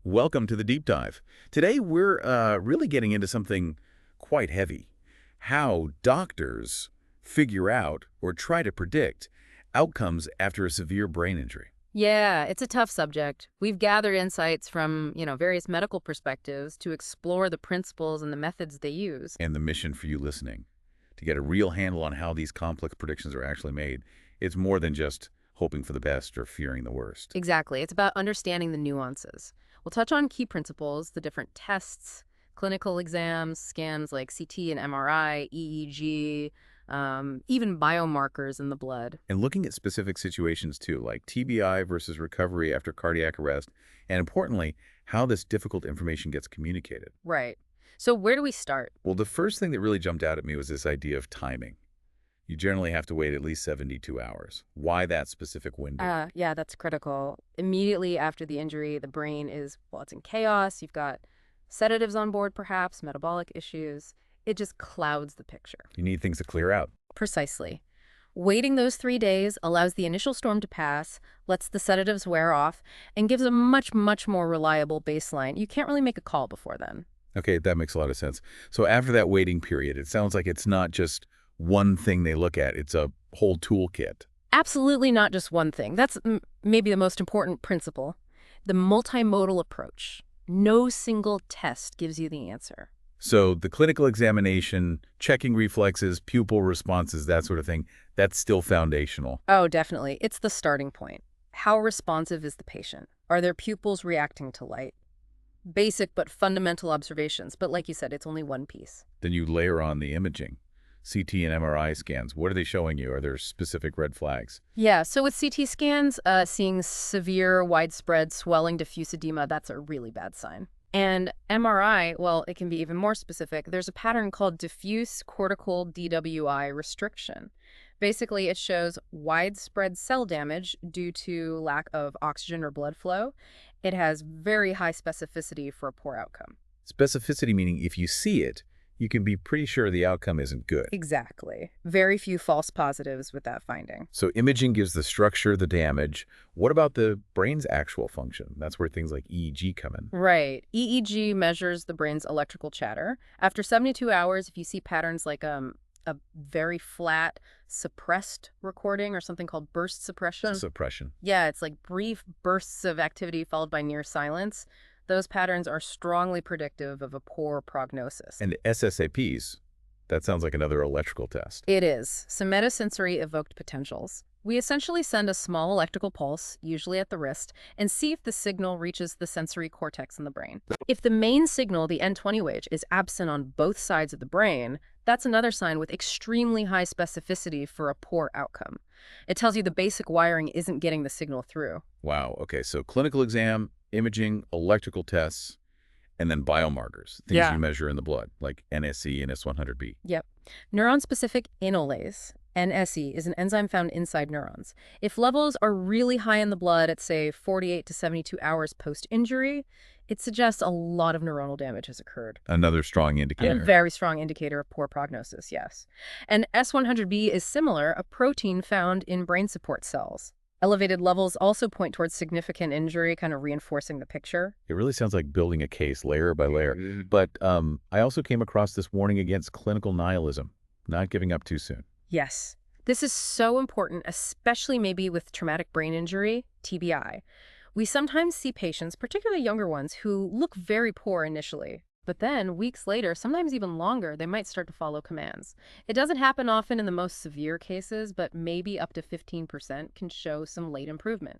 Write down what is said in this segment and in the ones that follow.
Welcome to the deep dive. Today we're really getting into something quite heavy. How doctors figure out or try to predict outcomes after a severe brain injury. Yeah, it's a tough subject. We've gathered insights from, various medical perspectives to explore the principles and the methods they use. And the mission for you listening, to get a real handle on how these complex predictions are actually made. It's more than just hoping for the best or fearing the worst. Exactly. It's about understanding the nuances. We'll touch on key principles, the different tests, clinical exams, scans like CT and MRI, EEG, even biomarkers in the blood. And looking at specific situations too, like TBI versus recovery after cardiac arrest, and importantly, how this difficult information gets communicated. Right. So where do we start? Well, the first thing that really jumped out at me was this idea of timing. You generally have to wait at least 72 hours. Why that specific window? Yeah, that's critical. Immediately after the injury, the brain is, well, it's in chaos. You've got sedatives on board, perhaps, metabolic issues. It just clouds the picture. You need things to clear out. Precisely. Waiting those 3 days allows the initial storm to pass, lets the sedatives wear off, and gives a much, much more reliable baseline. You can't really make a call before then. Okay, that makes a lot of sense. So after that waiting period, it sounds like it's not just one thing they look at. It's a whole toolkit. Absolutely not just one thing. That's maybe the most important principle. The multimodal approach. No single test gives you the answer. So the clinical examination, checking reflexes, pupil responses, that sort of thing, that's still foundational. Oh, definitely. It's the starting point. How responsive is the patient? Are their pupils reacting to light? Basic but fundamental observations, but like you said, it's only one piece. Then you layer on the imaging. CT and MRI scans, what are they showing you? Are there specific red flags? Yeah, so with CT scans, seeing severe, widespread swelling, diffuse edema, that's a really bad sign. And MRI, well, it can be even more specific. There's a pattern called diffuse cortical DWI restriction. Basically, it shows widespread cell damage due to lack of oxygen or blood flow. It has very high specificity for a poor outcome. Specificity meaning if you see it, you can be pretty sure the outcome isn't good. Exactly. Very few false positives with that finding. So imaging gives the structure, the damage. What about the brain's actual function? That's where things like EEG come in. Right. EEG measures the brain's electrical chatter. After 72 hours, if you see patterns like a very flat, suppressed recording or something called burst suppression. Suppression. Yeah, it's like brief bursts of activity followed by near silence. Those patterns are strongly predictive of a poor prognosis. And SSAPs, that sounds like another electrical test. It is. Somatosensory evoked potentials. We essentially send a small electrical pulse, usually at the wrist, and see if the signal reaches the sensory cortex in the brain. If the main signal, the N20 wave, is absent on both sides of the brain, that's another sign with extremely high specificity for a poor outcome. It tells you the basic wiring isn't getting the signal through. Wow, okay, so clinical exam, imaging, electrical tests, and then biomarkers, things you measure in the blood, like NSE and S100B. Yep. Neuron-specific enolase, NSE, is an enzyme found inside neurons. If levels are really high in the blood at, say, 48 to 72 hours post-injury, it suggests a lot of neuronal damage has occurred. Another strong A indicator. very strong indicator of poor prognosis, yes. And S100B is similar, a protein found in brain support cells. Elevated levels also point towards significant injury, kind of reinforcing the picture. It really sounds like building a case layer by layer. But I also came across this warning against clinical nihilism, not giving up too soon. Yes. This is so important, especially maybe with traumatic brain injury, TBI. We sometimes see patients, particularly younger ones, who look very poor initially. But then, weeks later, sometimes even longer, they might start to follow commands. It doesn't happen often in the most severe cases, but maybe up to 15% can show some late improvement.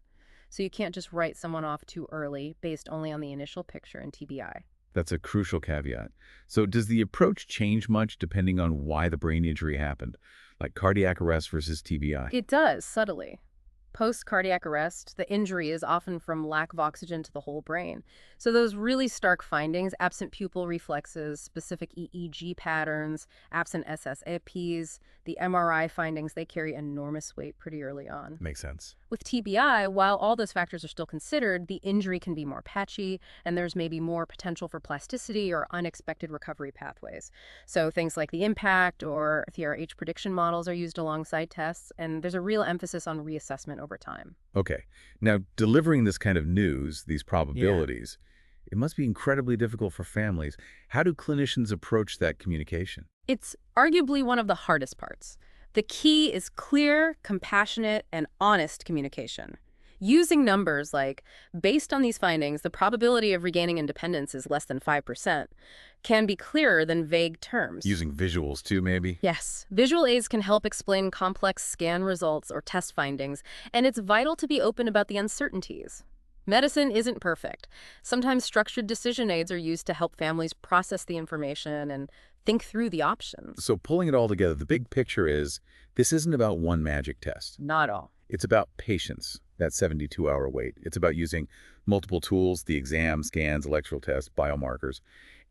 So you can't just write someone off too early based only on the initial picture in TBI. That's a crucial caveat. So does the approach change much depending on why the brain injury happened, like cardiac arrest versus TBI? It does, subtly. Post-cardiac arrest, the injury is often from lack of oxygen to the whole brain. So those really stark findings, absent pupil reflexes, specific EEG patterns, absent SSAPs, the MRI findings, they carry enormous weight pretty early on. Makes sense. With TBI, while all those factors are still considered, the injury can be more patchy, and there's maybe more potential for plasticity or unexpected recovery pathways. So things like the impact or TRH prediction models are used alongside tests, and there's a real emphasis on reassessment over time. Okay. Now, delivering this kind of news, these probabilities, It must be incredibly difficult for families. How do clinicians approach that communication? It's arguably one of the hardest parts. The key is clear, compassionate, and honest communication. Using numbers like, based on these findings, the probability of regaining independence is less than 5%, can be clearer than vague terms. Using visuals too, maybe? Yes, visual aids can help explain complex scan results or test findings, and it's vital to be open about the uncertainties. Medicine isn't perfect. Sometimes structured decision aids are used to help families process the information and think through the options. So pulling it all together, the big picture is this isn't about one magic test. Not all. It's about patience, that 72-hour wait. It's about using multiple tools, the exam, scans, electoral tests, biomarkers.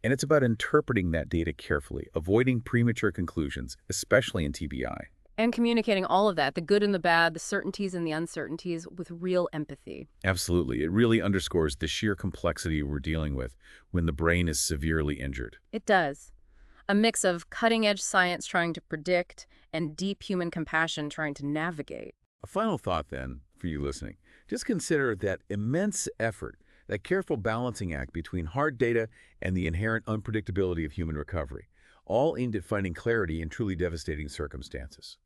And it's about interpreting that data carefully, avoiding premature conclusions, especially in TBI. And communicating all of that, the good and the bad, the certainties and the uncertainties, with real empathy. Absolutely. It really underscores the sheer complexity we're dealing with when the brain is severely injured. It does. A mix of cutting-edge science trying to predict and deep human compassion trying to navigate. A final thought, then, for you listening. Just consider that immense effort, that careful balancing act between hard data and the inherent unpredictability of human recovery, all aimed at finding clarity in truly devastating circumstances.